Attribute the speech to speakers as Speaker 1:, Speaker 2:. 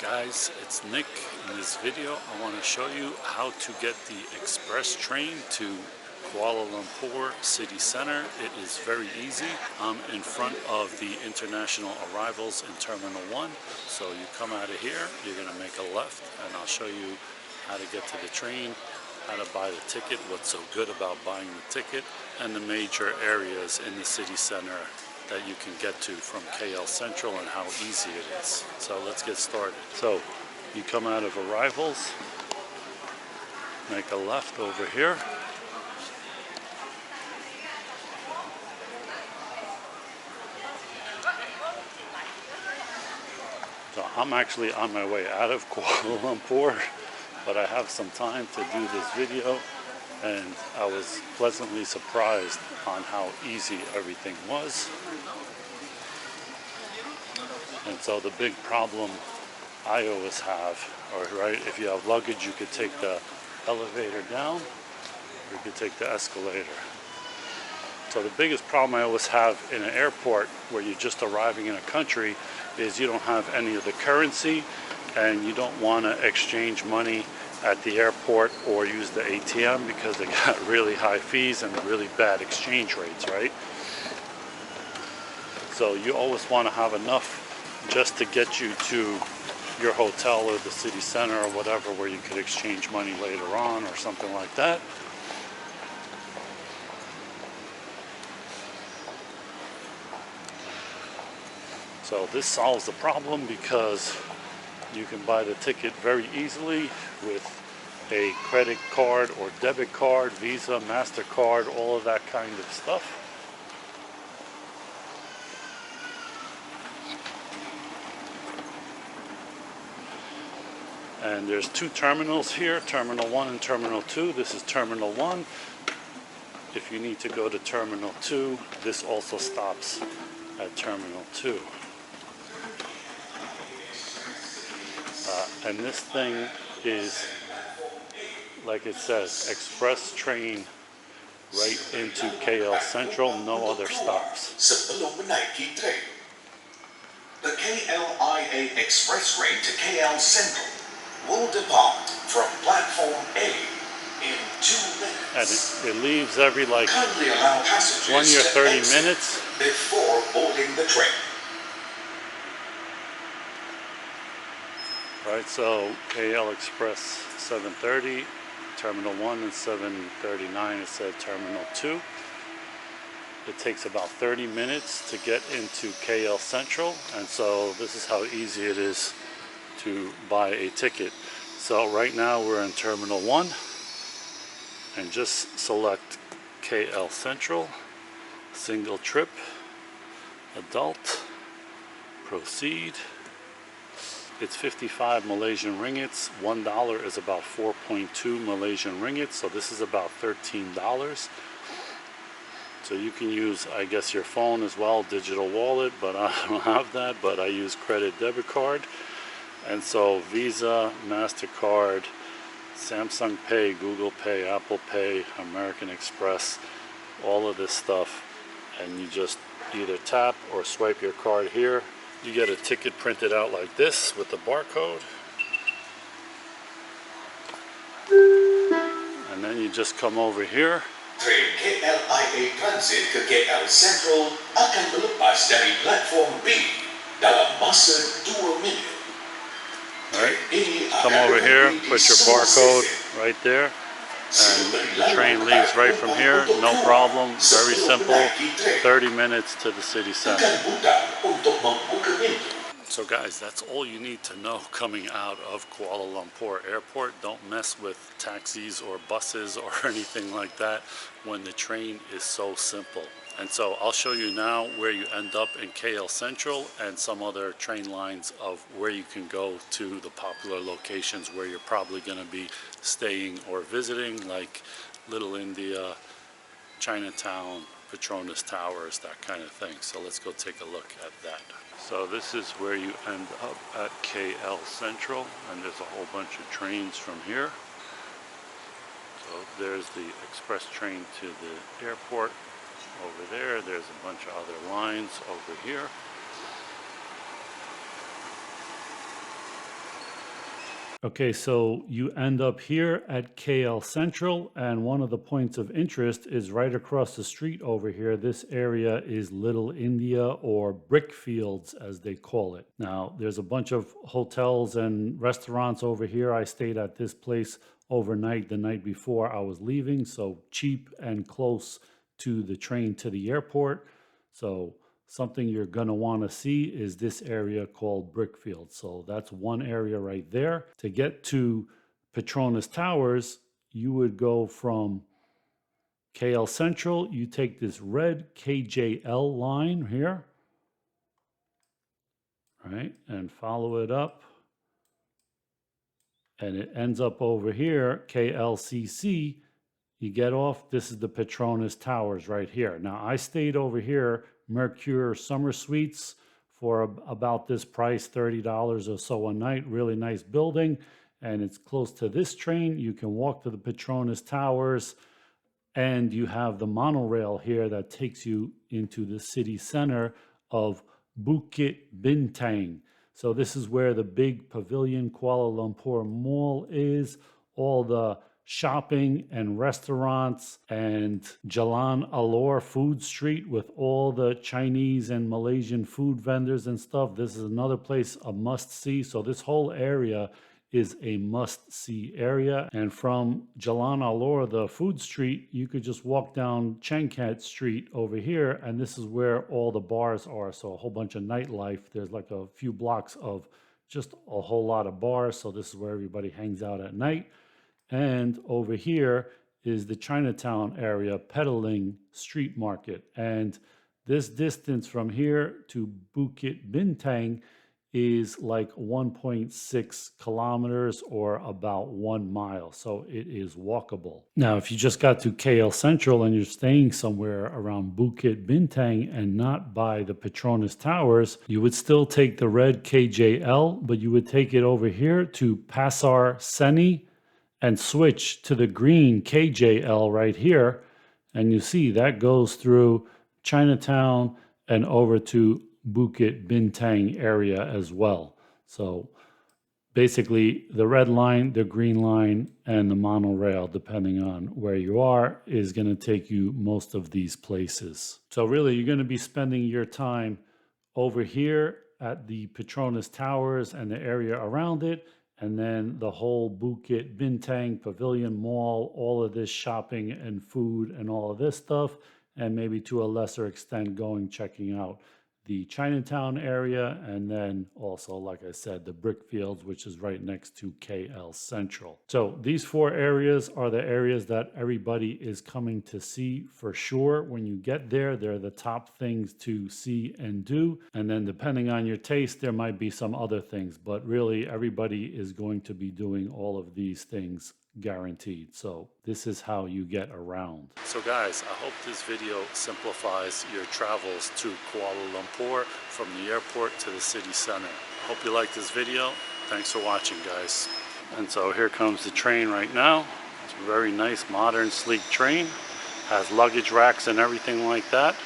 Speaker 1: Guys, it's Nick. In this video I want to show you how to get the express train to Kuala Lumpur City Center. It is very easy. I'm in front of the international arrivals in Terminal 1. So you come out of here, you're going to make a left, and I'll show you how to get to the train, how to buy the ticket, what's so good about buying the ticket, and the major areas in the city center that you can get to from KL Sentral and how easy it is. So let's get started. So you come out of arrivals, make a left over here. So I'm actually on my way out of Kuala Lumpur, but I have some time to do this video, and I was pleasantly surprised on how easy everything was. And so the big problem I always have, if you have luggage, you could take the elevator down, or you could take the escalator. So the biggest problem I always have in an airport where you're just arriving in a country is you don't have any of the currency, and you don't want to exchange money at the airport or use the ATM because they got really high fees and really bad exchange rates, right? So you always want to have enough just to get you to your hotel or the city center or whatever, where you could exchange money later on or something like that. So this solves the problem because you can buy the ticket very easily with a credit card or debit card, Visa, MasterCard, all of that kind of stuff. And there's two terminals here, Terminal 1 and Terminal 2. This is Terminal 1. If you need to go to Terminal 2, this also stops at Terminal 2. And this thing is, like it says, express train right into KL Sentral, no other stops.
Speaker 2: The KLIA Express Train to KL Sentral will depart from platform A in 2 minutes.
Speaker 1: And it leaves every like 20 or 30 minutes
Speaker 2: before boarding the train.
Speaker 1: Right, so KL Express 7:30, Terminal 1, and 7:39 it said Terminal 2. It takes about 30 minutes to get into KL Sentral, and so this is how easy it is to buy a ticket. So right now we're in Terminal 1, and just select KL Sentral, single trip, adult, proceed. It's 55 Malaysian ringgits. $1 is about 4.2 Malaysian ringgits, so this is about $13. So you can use, I guess, your phone as well, digital wallet, but I don't have that, but I use credit debit card. And so Visa, MasterCard, Samsung Pay, Google Pay, Apple Pay, American Express, all of this stuff, and you just either tap or swipe your card here. You get a ticket printed out like this with the barcode, and then you just come over here.
Speaker 2: Train KLIA Transit ke KL Sentral akan melepas dari platform B dalam masa 2 minit.
Speaker 1: Alright, come over here, put your barcode right there, and the train leaves right from here, no problem, very simple, 30 minutes to the city center. So guys, that's all you need to know coming out of Kuala Lumpur Airport. Don't mess with taxis or buses or anything like that when the train is so simple. And so I'll show you now where you end up in KL Sentral and some other train lines of where you can go to the popular locations where you're probably going to be staying or visiting, like Little India, Chinatown, Petronas Towers, that kind of thing. So let's go take a look at that. So this is where you end up at KL Sentral, and there's a whole bunch of trains from here. So there's the express train to the airport over there. There's a bunch of other lines over here. Okay, so you end up here at KL Central, and one of the points of interest is right across the street over here. This area is Little India, or Brickfields as they call it. Now, there's a bunch of hotels and restaurants over here. I stayed at this place overnight the night before I was leaving, so cheap and close to the train to the airport. So something you're going to want to see is this area called Brickfield. So that's one area right there. To get to Petronas Towers, you would go from KL Central. You take this red KJL line here, right, and follow it up. And it ends up over here, KLCC. You get off, this is the Petronas Towers right here. Now, I stayed over here, Mercure Summer Suites, for about this price, $30 or so a night. Really nice building, and it's close to this train. You can walk to the Petronas Towers, and you have the monorail here that takes you into the city center of Bukit Bintang. So this is where the big pavilion Kuala Lumpur Mall is, all the shopping and restaurants, and Jalan Alor Food Street with all the Chinese and Malaysian food vendors and stuff. This is another place, a must-see. So this whole area is a must-see area. And from Jalan Alor, the food street, you could just walk down Changkat Street over here, and this is where all the bars are. So a whole bunch of nightlife. There's like a few blocks of just a whole lot of bars. So this is where everybody hangs out at night. And over here is the Chinatown area, Petaling Street Market. And this distance from here to Bukit Bintang is like 1.6 kilometers, or about 1 mile. So it is walkable. Now, if you just got to KL Central and you're staying somewhere around Bukit Bintang and not by the Petronas Towers, you would still take the red KJL, but you would take it over here to Pasar Seni and switch to the green KJL right here. And you see that goes through Chinatown and over to Bukit Bintang area as well. So basically the red line, the green line, and the monorail, depending on where you are, is going to take you most of these places. So really you're going to be spending your time over here at the Petronas Towers and the area around it, and then the whole Bukit Bintang Pavilion Mall, all of this shopping and food and all of this stuff, and maybe to a lesser extent going checking out the Chinatown area, and then also, like I said, the Brickfields, which is right next to KL Central. So these four areas are the areas that everybody is coming to see for sure. When you get there, they're the top things to see and do. And then depending on your taste, there might be some other things, but really everybody is going to be doing all of these things guaranteed. So this is how you get around. So guys, I hope this video simplifies your travels to Kuala Lumpur from the airport to the city center. Hope you like this video. Thanks for watching, guys. And so here comes the train right now. It's a very nice, modern, sleek train. Has luggage racks and everything like that.